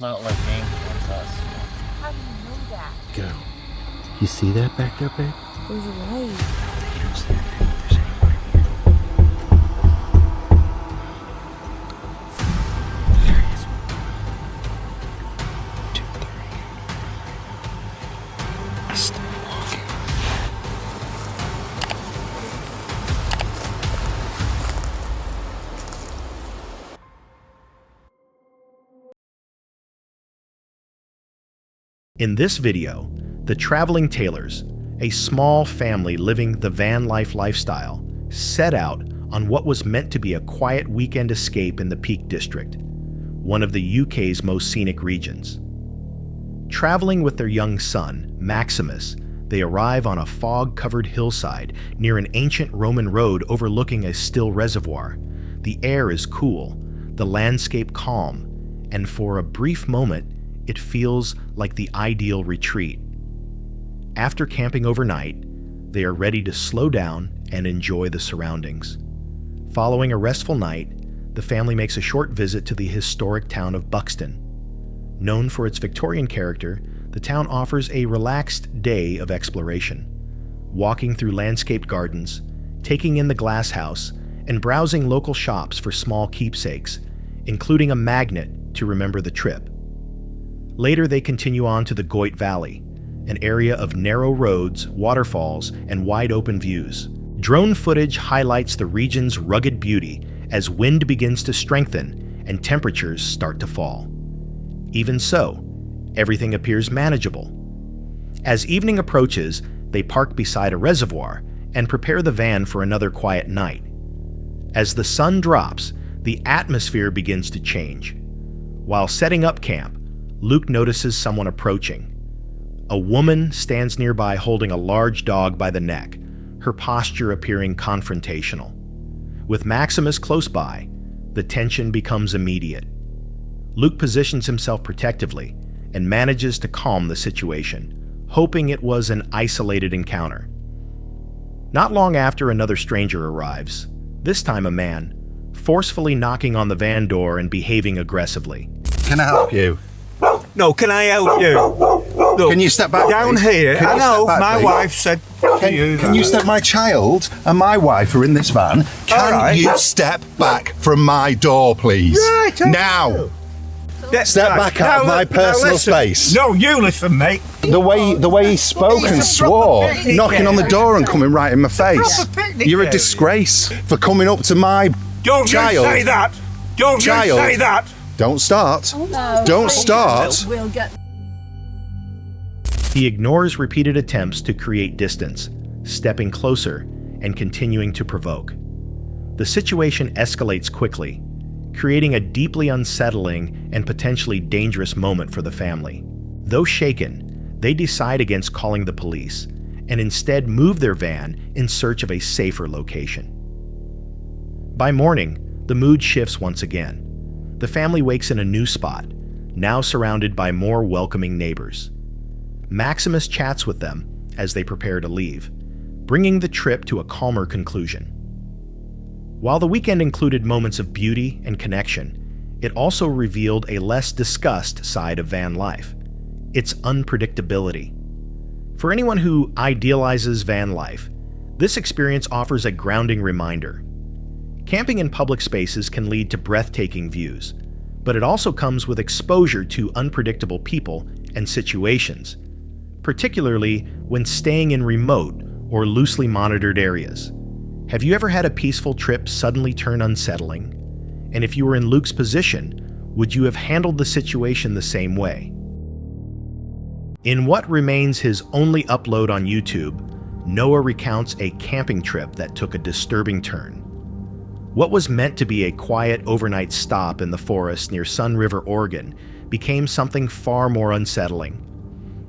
Not like game towards us. How do you know that? Girl, you see that back there, babe? There's a light. In this video, the Traveling Taylors, a small family living the van life lifestyle, set out on what was meant to be a quiet weekend escape in the Peak District, one of the UK's most scenic regions. Traveling with their young son, Maximus, they arrive on a fog-covered hillside near an ancient Roman road overlooking a still reservoir. The air is cool, the landscape calm, and for a brief moment, it feels like the ideal retreat. After camping overnight, they are ready to slow down and enjoy the surroundings. Following a restful night, the family makes a short visit to the historic town of Buxton. Known for its Victorian character, the town offers a relaxed day of exploration, walking through landscaped gardens, taking in the glass house, and browsing local shops for small keepsakes, including a magnet to remember the trip. Later, they continue on to the Goyt Valley, an area of narrow roads, waterfalls, and wide-open views. Drone footage highlights the region's rugged beauty as wind begins to strengthen and temperatures start to fall. Even so, everything appears manageable. As evening approaches, they park beside a reservoir and prepare the van for another quiet night. As the sun drops, the atmosphere begins to change. While setting up camp, Luke notices someone approaching. A woman stands nearby holding a large dog by the neck, her posture appearing confrontational. With Maximus close by, the tension becomes immediate. Luke positions himself protectively and manages to calm the situation, hoping it was an isolated encounter. Not long after, another stranger arrives, this time a man, forcefully knocking on the van door and behaving aggressively. Can I help you? No, can I help you? Look, Can you step back, down please? here? Can I you know, step back, my please? wife said to you Can you step? My child and my wife are in this van. Can right. you step back from my door, please? Right, okay. Now. That's Step right. back out of my personal listen. space. No, you listen, mate. The way he spoke and It's a proper swore, picnic, knocking on the door and coming right in my face. proper picnic You're a area. disgrace for coming up to my Don't child. you say that. Don't Child. you say that. Don't start. No. Don't start. We'll get. He ignores repeated attempts to create distance, stepping closer and continuing to provoke. The situation escalates quickly, creating a deeply unsettling and potentially dangerous moment for the family. Though shaken, they decide against calling the police and instead move their van in search of a safer location. By morning, the mood shifts once again. The family wakes in a new spot, now surrounded by more welcoming neighbors. Maximus chats with them as they prepare to leave, bringing the trip to a calmer conclusion. While the weekend included moments of beauty and connection, it also revealed a less discussed side of van life, its unpredictability. For anyone who idealizes van life, this experience offers a grounding reminder. Camping in public spaces can lead to breathtaking views, but it also comes with exposure to unpredictable people and situations, particularly when staying in remote or loosely monitored areas. Have you ever had a peaceful trip suddenly turn unsettling? And if you were in Luke's position, would you have handled the situation the same way? In what remains his only upload on YouTube, Noah recounts a camping trip that took a disturbing turn. What was meant to be a quiet overnight stop in the forest near Sun River, Oregon, became something far more unsettling.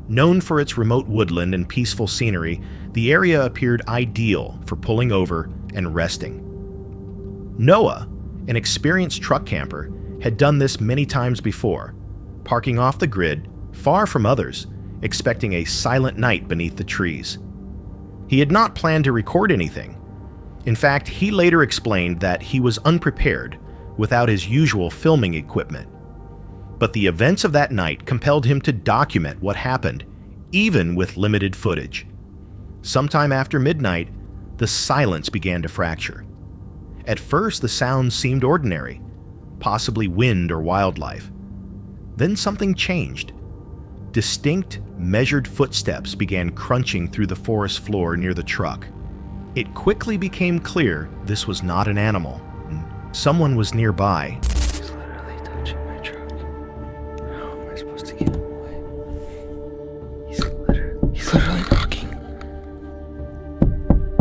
Known for its remote woodland and peaceful scenery, the area appeared ideal for pulling over and resting. Noah, an experienced truck camper, had done this many times before, parking off the grid, far from others, expecting a silent night beneath the trees. He had not planned to record anything. In fact, he later explained that he was unprepared without his usual filming equipment. But the events of that night compelled him to document what happened, even with limited footage. Sometime after midnight, the silence began to fracture. At first, the sounds seemed ordinary, possibly wind or wildlife. Then something changed. Distinct, measured footsteps began crunching through the forest floor near the truck. It quickly became clear this was not an animal. Someone was nearby. He's literally touching my truck. How am I supposed to get him away? He's literally knocking.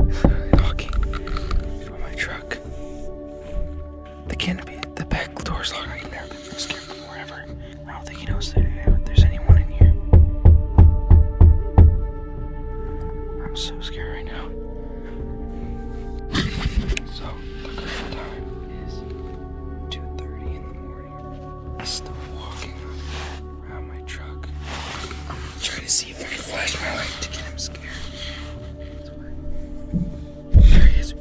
He's literally knocking on my truck. The canopy, the back door's locked. I've never been this scared before ever. I don't think he knows that there's anyone in here. I'm so scared right now. So, the current time is 2:30 in the morning. He's still walking around my truck. I'm gonna try to see if I can flash my light to get him scared. There he is. Oh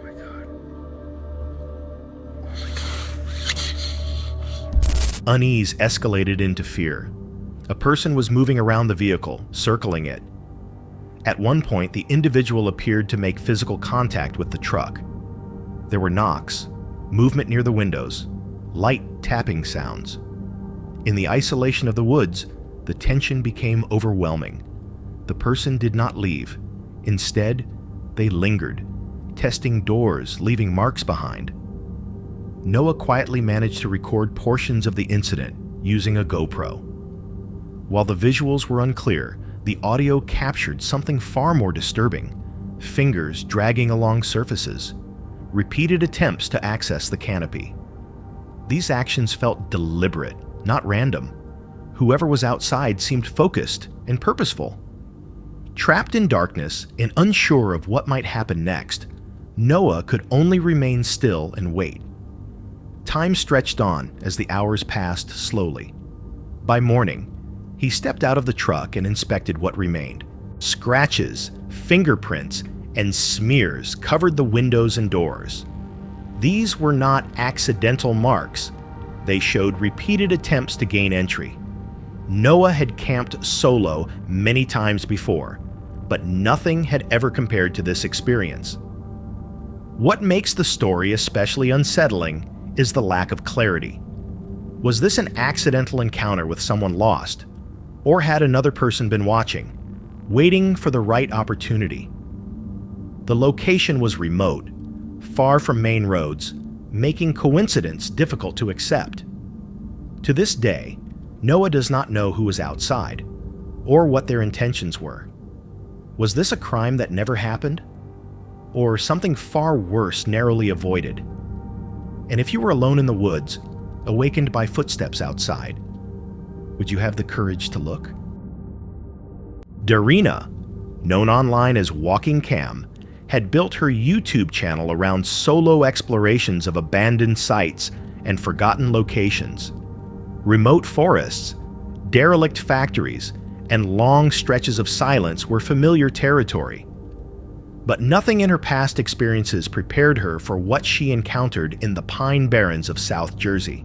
my god. Unease escalated into fear. A person was moving around the vehicle, circling it. At one point, the individual appeared to make physical contact with the truck. There were knocks, movement near the windows, light tapping sounds. In the isolation of the woods, the tension became overwhelming. The person did not leave. Instead, they lingered, testing doors, leaving marks behind. Noah quietly managed to record portions of the incident using a GoPro. While the visuals were unclear, the audio captured something far more disturbing: fingers dragging along surfaces, repeated attempts to access the canopy. These actions felt deliberate, not random. Whoever was outside seemed focused and purposeful. Trapped in darkness and unsure of what might happen next, Noah could only remain still and wait. Time stretched on as the hours passed slowly. By morning, he stepped out of the truck and inspected what remained. Scratches, fingerprints, and smears covered the windows and doors. These were not accidental marks. They showed repeated attempts to gain entry. Noah had camped solo many times before, but nothing had ever compared to this experience. What makes the story especially unsettling is the lack of clarity. Was this an accidental encounter with someone lost? Or had another person been watching, waiting for the right opportunity? The location was remote, far from main roads, making coincidence difficult to accept. To this day, Noah does not know who was outside, or what their intentions were. Was this a crime that never happened? Or something far worse narrowly avoided? And if you were alone in the woods, awakened by footsteps outside, would you have the courage to look? Darina, known online as Walking Cam, had built her YouTube channel around solo explorations of abandoned sites and forgotten locations. Remote forests, derelict factories, and long stretches of silence were familiar territory. But nothing in her past experiences prepared her for what she encountered in the Pine Barrens of South Jersey.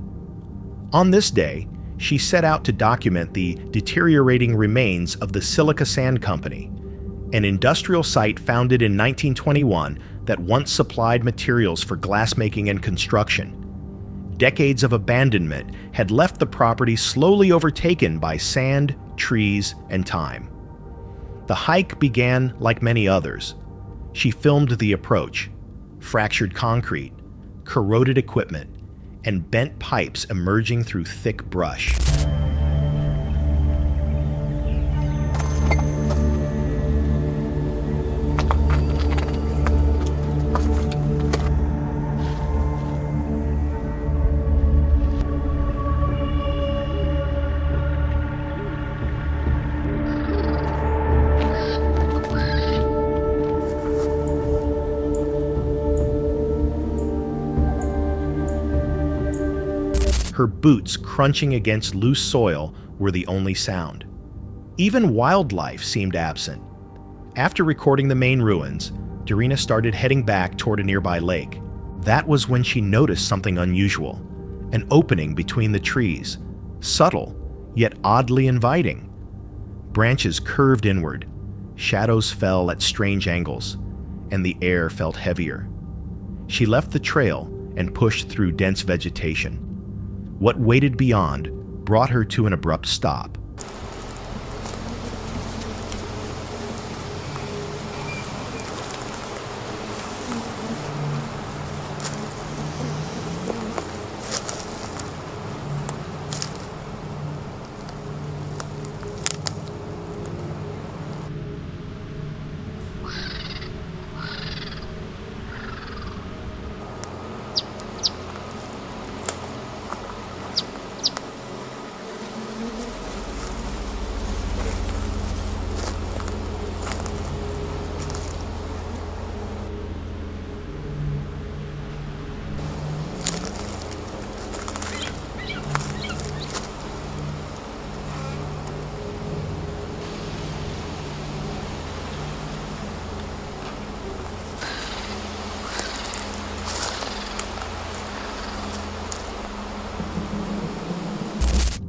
On this day, she set out to document the deteriorating remains of the Silica Sand Company, an industrial site founded in 1921 that once supplied materials for glassmaking and construction. Decades of abandonment had left the property slowly overtaken by sand, trees, and time. The hike began like many others. She filmed the approach: fractured concrete, corroded equipment, and bent pipes emerging through thick brush. Her boots crunching against loose soil were the only sound. Even wildlife seemed absent. After recording the main ruins, Darina started heading back toward a nearby lake. That was when she noticed something unusual: an opening between the trees, subtle, yet oddly inviting. Branches curved inward, shadows fell at strange angles, and the air felt heavier. She left the trail and pushed through dense vegetation. What waited beyond brought her to an abrupt stop.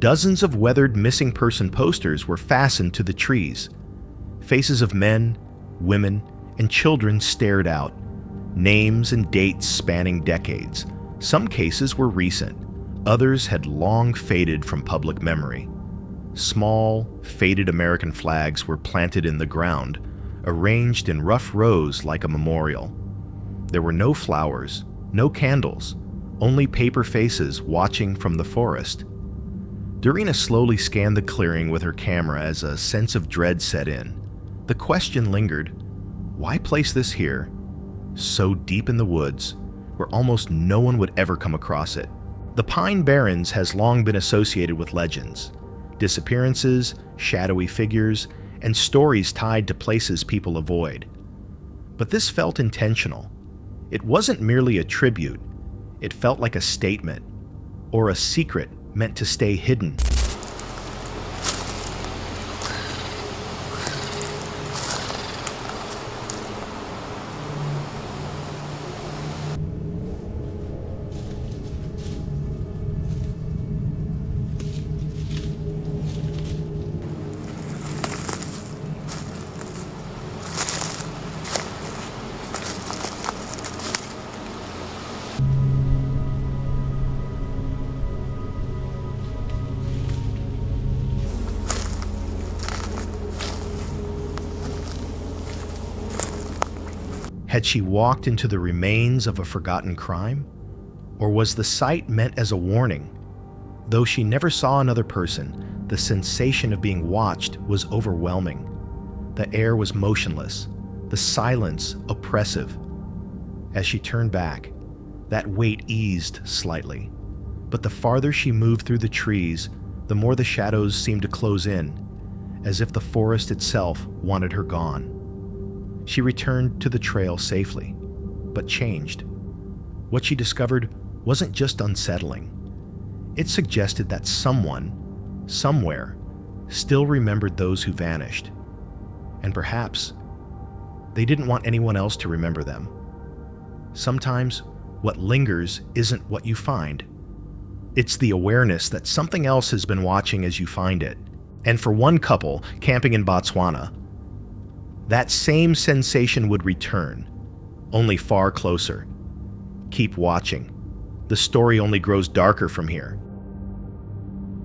Dozens of weathered missing person posters were fastened to the trees. Faces of men, women, and children stared out. Names and dates spanning decades. Some cases were recent. Others had long faded from public memory. Small, faded American flags were planted in the ground, arranged in rough rows like a memorial. There were no flowers, no candles, only paper faces watching from the forest. Dorina slowly scanned the clearing with her camera as a sense of dread set in. The question lingered, why place this here, so deep in the woods, where almost no one would ever come across it? The Pine Barrens has long been associated with legends, disappearances, shadowy figures, and stories tied to places people avoid. But this felt intentional. It wasn't merely a tribute, it felt like a statement, or a secret meant to stay hidden. Had she walked into the remains of a forgotten crime? Or was the sight meant as a warning? Though she never saw another person, the sensation of being watched was overwhelming. The air was motionless, the silence oppressive. As she turned back, that weight eased slightly. But the farther she moved through the trees, the more the shadows seemed to close in, as if the forest itself wanted her gone. She returned to the trail safely, but changed. What she discovered wasn't just unsettling. It suggested that someone, somewhere, still remembered those who vanished. And perhaps they didn't want anyone else to remember them. Sometimes what lingers isn't what you find. It's the awareness that something else has been watching as you find it. And for one couple camping in Botswana, that same sensation would return, only far closer. Keep watching. The story only grows darker from here.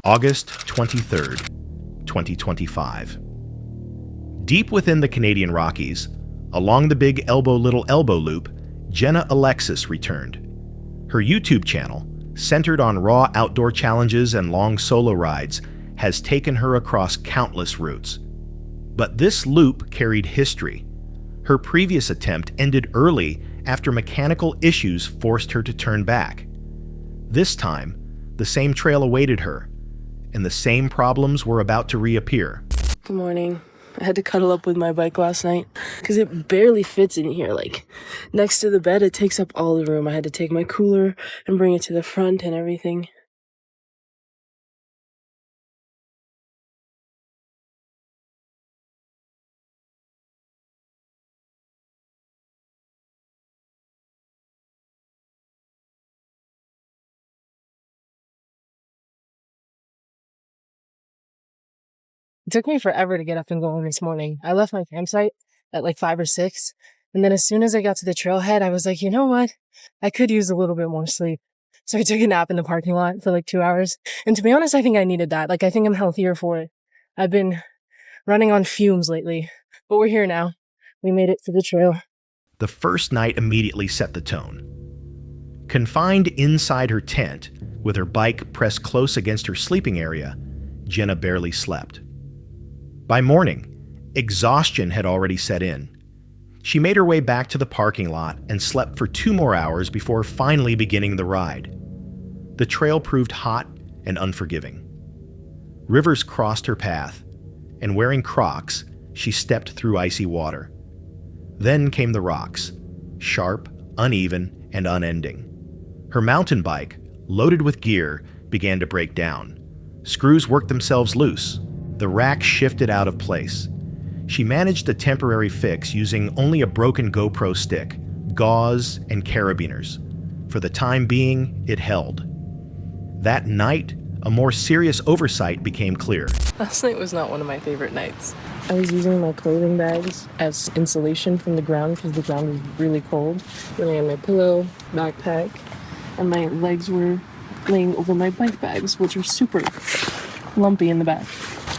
August 23rd, 2025. Deep within the Canadian Rockies, along the Big Elbow Little Elbow Loop, Jenna Alexis returned. Her YouTube channel, centered on raw outdoor challenges and long solo rides, has taken her across countless routes. But this loop carried history. Her previous attempt ended early after mechanical issues forced her to turn back. This time, the same trail awaited her, and the same problems were about to reappear. Good morning. I had to cuddle up with my bike last night because it barely fits in here. Like, next to the bed, it takes up all the room. I had to take my cooler and bring it to the front and everything. It took me forever to get up and go this morning. I left my campsite at like 5 or 6. And then as soon as I got to the trailhead, I was like, you know what? I could use a little bit more sleep. So I took a nap in the parking lot for like 2 hours. And to be honest, I think I needed that. Like, I think I'm healthier for it. I've been running on fumes lately. But we're here now. We made it to the trail. The first night immediately set the tone. Confined inside her tent, with her bike pressed close against her sleeping area, Jenna barely slept. By morning, exhaustion had already set in. She made her way back to the parking lot and slept for 2 more hours before finally beginning the ride. The trail proved hot and unforgiving. Rivers crossed her path, and wearing Crocs, she stepped through icy water. Then came the rocks, sharp, uneven, and unending. Her mountain bike, loaded with gear, began to break down. Screws worked themselves loose. The rack shifted out of place. She managed a temporary fix using only a broken GoPro stick, gauze, and carabiners. For the time being, it held. That night, a more serious oversight became clear. Last night was not one of my favorite nights. I was using my clothing bags as insulation from the ground because the ground was really cold. Then I had my pillow, backpack, and my legs were laying over my bike bags, which are super lumpy in the back.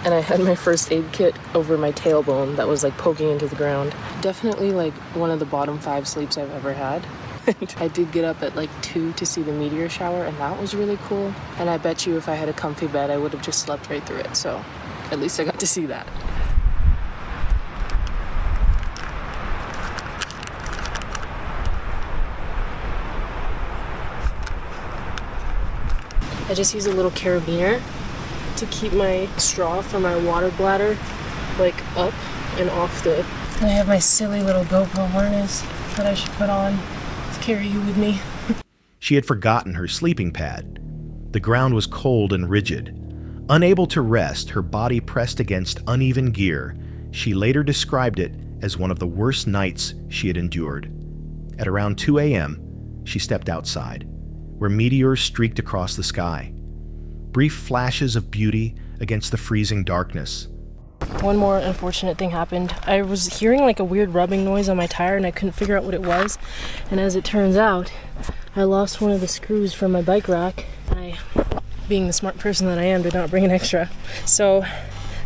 And I had my first aid kit over my tailbone that was like poking into the ground. Definitely like one of the bottom 5 sleeps I've ever had. I did get up at like 2 to see the meteor shower, and that was really cool. And I bet you if I had a comfy bed, I would have just slept right through it. So at least I got to see that. I just use a little carabiner to keep my straw for my water bladder like up and off the... I have my silly little GoPro harness that I should put on to carry you with me. She had forgotten her sleeping pad. The ground was cold and rigid. Unable to rest, her body pressed against uneven gear, she later described it as one of the worst nights she had endured. At around 2 a.m., she stepped outside, where meteors streaked across the sky. Brief flashes of beauty against the freezing darkness. One more unfortunate thing happened. I was hearing like a weird rubbing noise on my tire and I couldn't figure out what it was. And as it turns out, I lost one of the screws from my bike rack. I, being the smart person that I am, did not bring an extra. So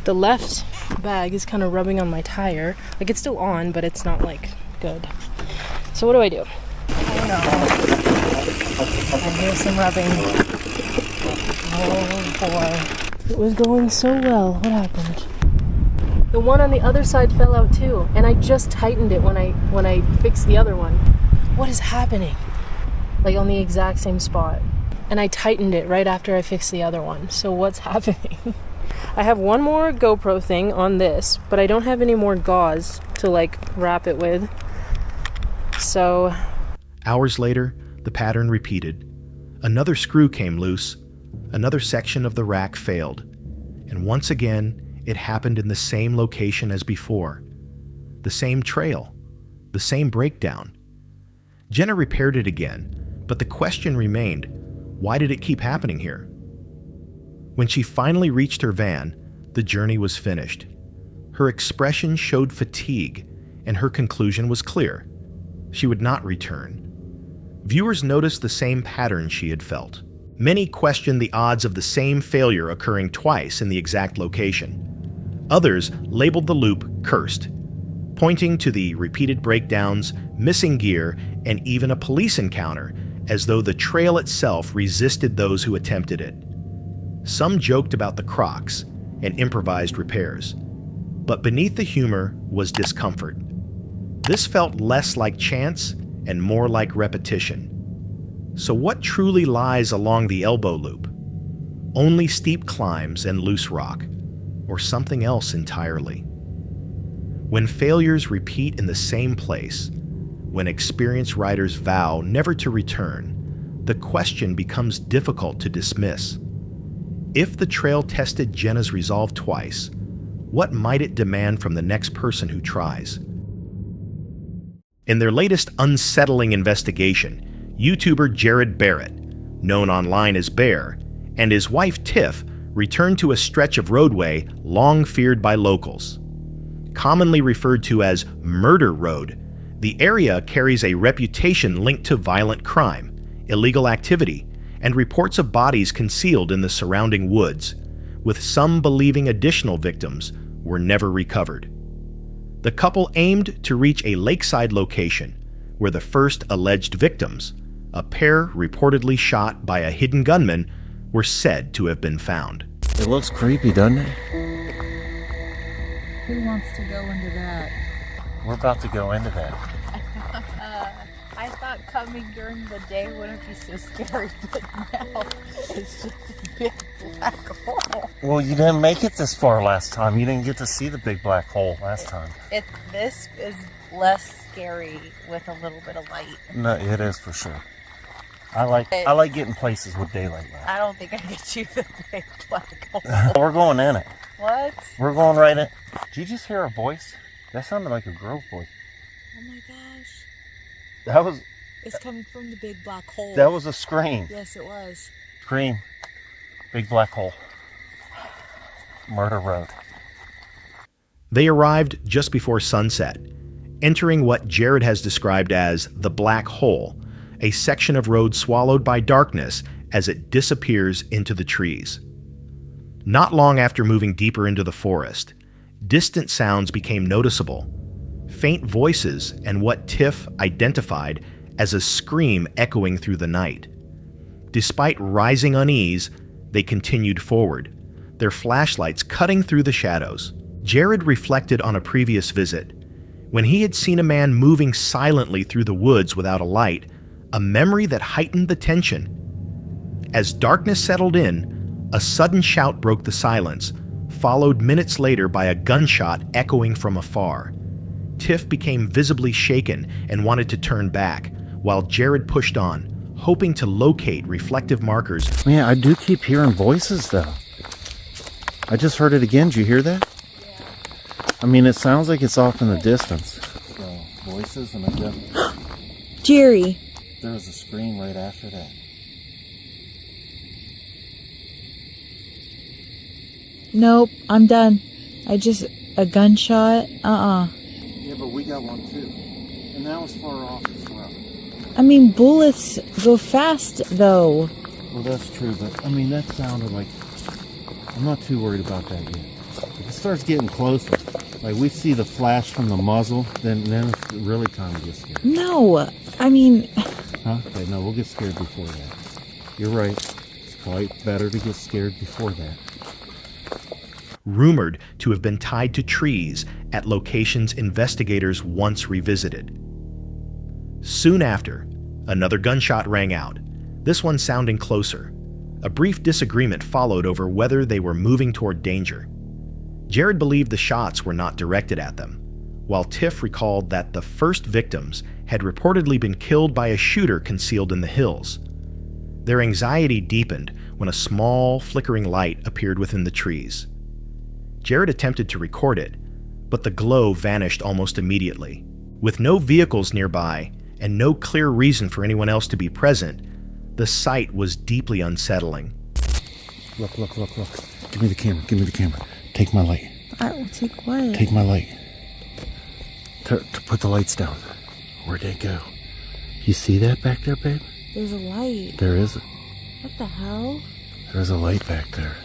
the left bag is kind of rubbing on my tire. Like it's still on, but it's not like good. So what do I do? Oh no. I hear some rubbing. Oh boy. It was going so well. What happened? The one on the other side fell out too, and I just tightened it when I fixed the other one. What is happening? Like on the exact same spot. And I tightened it right after I fixed the other one. So what's happening? I have one more GoPro thing on this, but I don't have any more gauze to like wrap it with. So... Hours later, the pattern repeated. Another screw came loose. Another section of the rack failed. And once again, it happened in the same location as before. The same trail. The same breakdown. Jenna repaired it again, but the question remained, why did it keep happening here? When she finally reached her van, the journey was finished. Her expression showed fatigue, and her conclusion was clear. She would not return. Viewers noticed the same pattern she had felt. Many questioned the odds of the same failure occurring twice in the exact location. Others labeled the loop cursed, pointing to the repeated breakdowns, missing gear, and even a police encounter, as though the trail itself resisted those who attempted it. Some joked about the Crocs and improvised repairs, but beneath the humor was discomfort. This felt less like chance and more like repetition. So what truly lies along the elbow loop? Only steep climbs and loose rock, or something else entirely? When failures repeat in the same place, when experienced riders vow never to return, the question becomes difficult to dismiss. If the trail tested Jenna's resolve twice, what might it demand from the next person who tries? In their latest unsettling investigation, YouTuber Jared Barrett, known online as Bear, and his wife Tiff returned to a stretch of roadway long feared by locals. Commonly referred to as Murder Road, the area carries a reputation linked to violent crime, illegal activity, and reports of bodies concealed in the surrounding woods, with some believing additional victims were never recovered. The couple aimed to reach a lakeside location where the first alleged victims, a pair reportedly shot by a hidden gunman, were said to have been found. It looks creepy, doesn't it? Who wants to go into that? We're about to go into that. I thought coming during the day wouldn't be so scary, but now it's just a big black hole. Well, you didn't make it this far last time. You didn't get to see the big black hole last time. This is less scary with a little bit of light. No, it is for sure. I like getting places with daylight now. I don't think I get you the big black hole. We're going in it. What? We're going right in. Did you just hear a voice? That sounded like a girl's voice. Oh my gosh. That was It's coming from the big black hole. a scream. Yes, it was. Scream. Big black hole. Murder Road. They arrived just before sunset, entering what Jared has described as the Black Hole, a section of road swallowed by darkness as it disappears into the trees. Not long after moving deeper into the forest, distant sounds became noticeable. Faint voices and what Tiff identified as a scream echoing through the night. Despite rising unease, they continued forward, their flashlights cutting through the shadows. Jared reflected on a previous visit, when he had seen a man moving silently through the woods without a light, a memory that heightened the tension. As darkness settled in, a sudden shout broke the silence, followed minutes later by a gunshot echoing from afar. Tiff became visibly shaken and wanted to turn back, while Jared pushed on, hoping to locate reflective markers. Man, I do keep hearing voices, though. I just heard it again. Did you hear that? Yeah. I mean, it sounds like it's off in the distance. So, voices, and Jerry. there was a scream right after that. Nope, I'm done. A gunshot? Yeah, but we got one, too. And that was far off as well. I mean, bullets go fast, though. Well, that's true, but, I mean, that sounded like... I'm not too worried about that yet. If it starts getting closer, like we see the flash from the muzzle, then it's really time to get scared. No, I mean... Huh? Okay, no, we'll get scared before that. You're right. It's probably better to get scared before that. Rumored to have been tied to trees at locations investigators once revisited. Soon after, another gunshot rang out, this one sounding closer. A brief disagreement followed over whether they were moving toward danger. Jared believed the shots were not directed at them, while Tiff recalled that the first victims had reportedly been killed by a shooter concealed in the hills. Their anxiety deepened when a small, flickering light appeared within the trees. Jared attempted to record it, but the glow vanished almost immediately. With no vehicles nearby and no clear reason for anyone else to be present, the sight was deeply unsettling. Look. Give me the camera. Take my light. I will take what? Take my light. To put the lights down. Where'd they go? You see that back there, babe? There's a light. There is. What the hell? There's a light back there.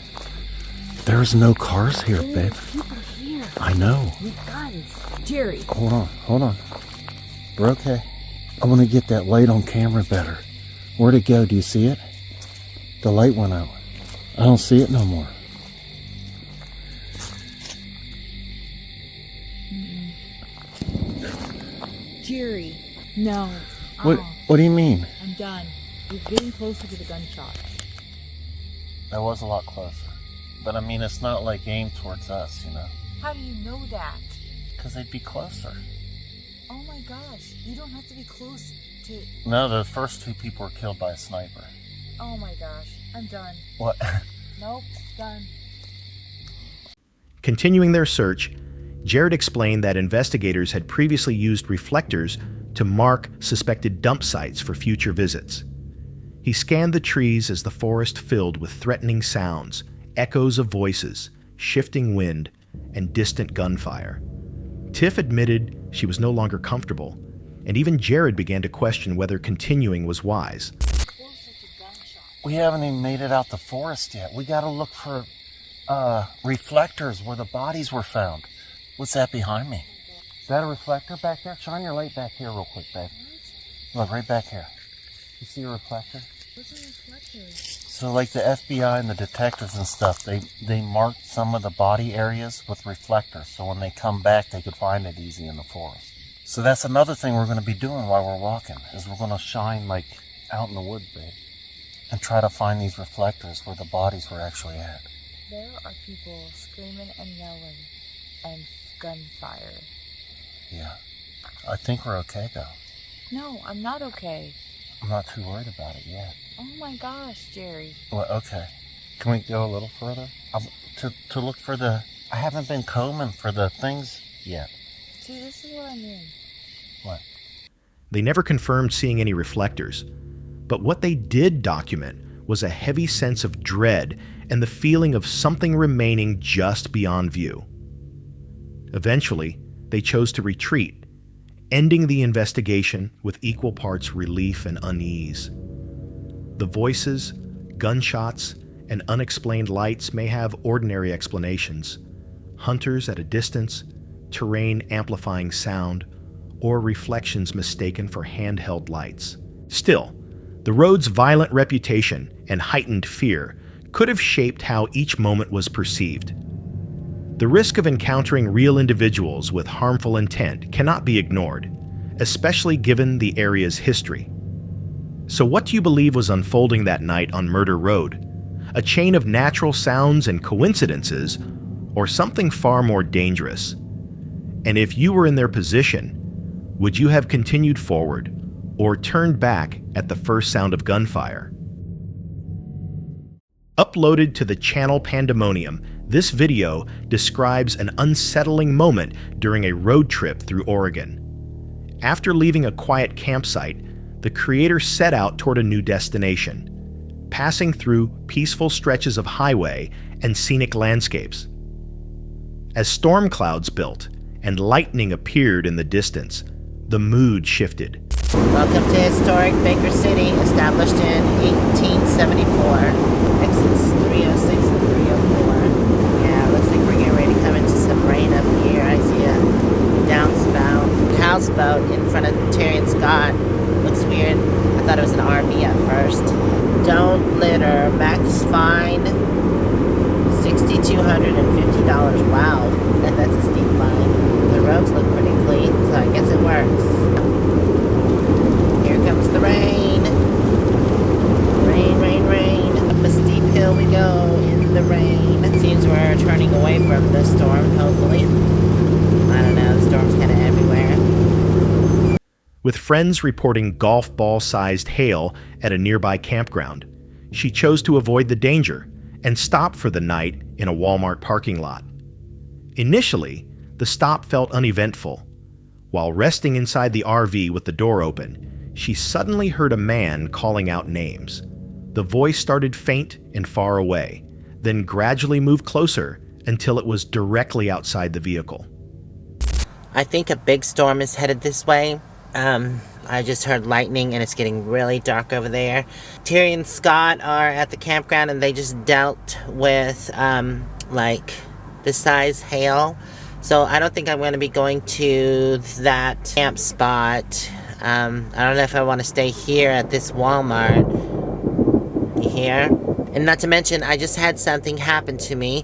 There's no cars here, babe. People here. I know. With guns. Jerry. Hold on. We're okay. I want to get that light on camera better. Where'd it go? Do you see it? The light went out. I don't see it no more. Jerry. No. What do you mean? I'm done. You're getting closer to the gunshot. That was a lot closer. But I mean, it's not like aimed towards us, you know? How do you know that? Because they'd be closer. Oh my gosh. You don't have to be close to... No, the first two people were killed by a sniper. Oh my gosh. I'm done. What? Nope. Done. Continuing their search, Jared explained that investigators had previously used reflectors to mark suspected dump sites for future visits. He scanned the trees as the forest filled with threatening sounds, echoes of voices, shifting wind, and distant gunfire. Tiff admitted she was no longer comfortable, and even Jared began to question whether continuing was wise. We haven't even made it out the forest yet. We gotta look for reflectors where the bodies were found. What's that behind me? Is that a reflector back there? Shine your light back here real quick, babe. Look, right back here. You see a reflector? What's a reflector? So like the FBI and the detectives and stuff, they marked some of the body areas with reflectors, so when they come back, they could find it easy in the forest. So that's another thing we're going to be doing while we're walking, is we're going to shine like out in the woods, babe, and try to find these reflectors where the bodies were actually at. There are people screaming and yelling and gunfire. Yeah. I think we're okay, though. No, I'm not okay. I'm not too worried about it yet. Oh my gosh, Jerry. Well, okay. Can we go a little further? To look for the... I haven't been combing for the things yet. See, this is what I mean. What? They never confirmed seeing any reflectors, but what they did document was a heavy sense of dread and the feeling of something remaining just beyond view. Eventually, they chose to retreat, ending the investigation with equal parts relief and unease. The voices, gunshots, and unexplained lights may have ordinary explanations: hunters at a distance, terrain amplifying sound, or reflections mistaken for handheld lights. Still, the road's violent reputation and heightened fear could have shaped how each moment was perceived. The risk of encountering real individuals with harmful intent cannot be ignored, especially given the area's history. So what do you believe was unfolding that night on Murder Road? A chain of natural sounds and coincidences, or something far more dangerous? And if you were in their position, would you have continued forward or turned back at the first sound of gunfire? Uploaded to the channel Pandemonium, this video describes an unsettling moment during a road trip through Oregon. After leaving a quiet campsite, the creator set out toward a new destination, passing through peaceful stretches of highway and scenic landscapes. As storm clouds built and lightning appeared in the distance, the mood shifted. Welcome to historic Baker City, established in 1874. Exits 306 and 304. Yeah, looks like we're getting ready to come into some rain up here. I see a downspout houseboat in front of Terry and Scott. Looks weird. I thought it was an RV at first. Don't litter. Max fine $6,250. Wow, that's a steep fine. The roads look pretty clean, so I guess it works. Here comes the rain. Rain, rain, rain. Up a steep hill we go in the rain. It seems we're turning away from the storm, hopefully. I don't know, the storm's kind of everywhere. With friends reporting golf ball-sized hail at a nearby campground, she chose to avoid the danger and stop for the night in a Walmart parking lot. Initially, the stop felt uneventful. While resting inside the RV with the door open, she suddenly heard a man calling out names. The voice started faint and far away, then gradually moved closer until it was directly outside the vehicle. I think a big storm is headed this way. I just heard lightning and it's getting really dark over there. Terry and Scott are at the campground and they just dealt with like this size hail. So I don't think I'm going to be going to that camp spot. I don't know if I want to stay here at this Walmart. You hear? And not to mention, I just had something happen to me.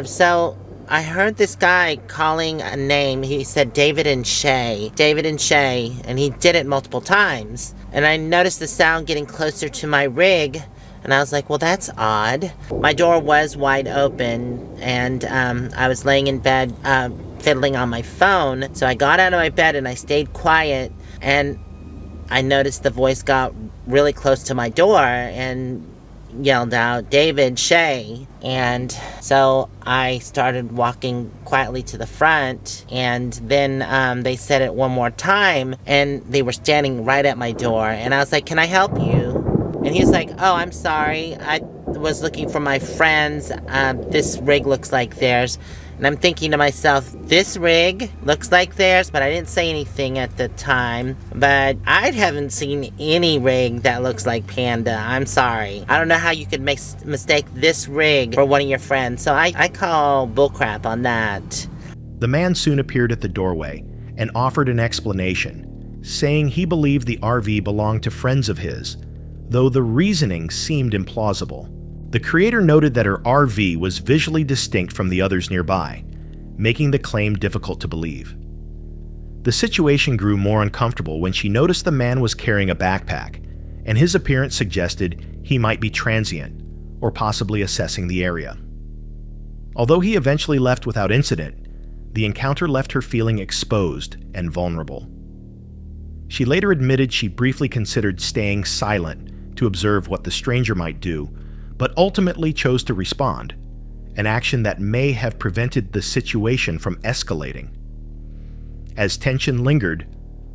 So I heard this guy calling a name. He said David and Shay. David and Shay. And he did it multiple times. And I noticed the sound getting closer to my rig. And I was like, well, that's odd. My door was wide open. And I was laying in bed fiddling on my phone. So I got out of my bed and I stayed quiet. And I noticed the voice got really close to my door and yelled out, David, Shay. And so I started walking quietly to the front, and then they said it one more time, and they were standing right at my door, and I was like, can I help you? And he was like, oh, I'm sorry, I was looking for my friends. This rig looks like theirs. And I'm thinking to myself, this rig looks like theirs, but I didn't say anything at the time. But I haven't seen any rig that looks like Panda. I'm sorry. I don't know how you could mistake this rig for one of your friends. So I call bullcrap on that. The man soon appeared at the doorway and offered an explanation, saying he believed the RV belonged to friends of his, though the reasoning seemed implausible. The creator noted that her RV was visually distinct from the others nearby, making the claim difficult to believe. The situation grew more uncomfortable when she noticed the man was carrying a backpack, and his appearance suggested he might be transient or possibly assessing the area. Although he eventually left without incident, the encounter left her feeling exposed and vulnerable. She later admitted she briefly considered staying silent to observe what the stranger might do, but ultimately chose to respond, an action that may have prevented the situation from escalating. As tension lingered,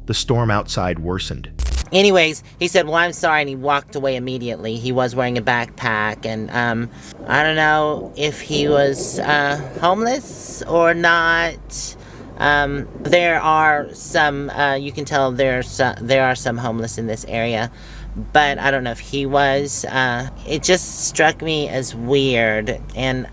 the storm outside worsened. Anyways, he said, well, I'm sorry, and he walked away immediately. He was wearing a backpack, and I don't know if he was homeless or not. There are some, you can tell there are some homeless in this area, but I don't know if he was. It just struck me as weird, and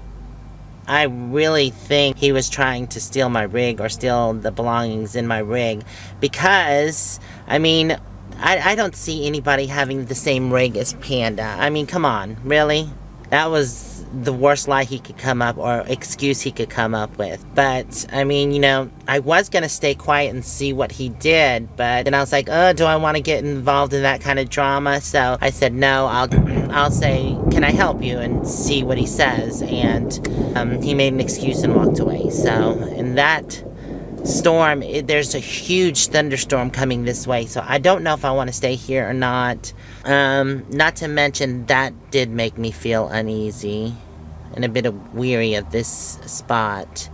I really think he was trying to steal my rig or steal the belongings in my rig, because, I mean, I don't see anybody having the same rig as Panda. I mean, come on, really? That was the worst lie he could come up, or excuse he could come up with. But, I mean, you know, I was going to stay quiet and see what he did, but then I was like, oh, do I want to get involved in that kind of drama? So I said, no, I'll say, can I help you, and see what he says. And he made an excuse and walked away. So, in that storm, there's a huge thunderstorm coming this way, so I don't know if I want to stay here or not. Not to mention, that did make me feel uneasy and a bit weary of this spot.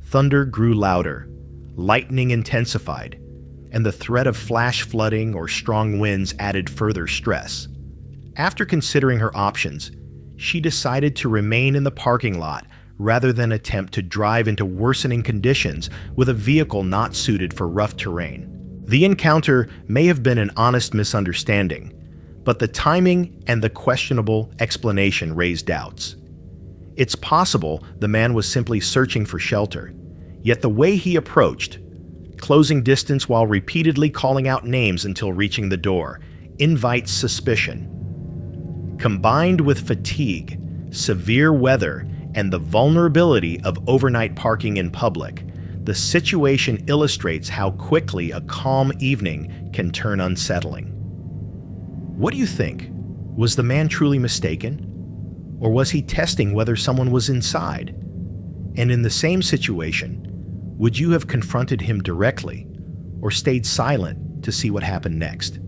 Thunder grew louder, lightning intensified, and the threat of flash flooding or strong winds added further stress. After considering her options, she decided to remain in the parking lot rather than attempt to drive into worsening conditions with a vehicle not suited for rough terrain. The encounter may have been an honest misunderstanding, but the timing and the questionable explanation raised doubts. It's possible the man was simply searching for shelter, yet the way he approached, closing distance while repeatedly calling out names until reaching the door, invites suspicion. Combined with fatigue, severe weather, and the vulnerability of overnight parking in public, the situation illustrates how quickly a calm evening can turn unsettling. What do you think? Was the man truly mistaken? Or was he testing whether someone was inside? And in the same situation, would you have confronted him directly or stayed silent to see what happened next?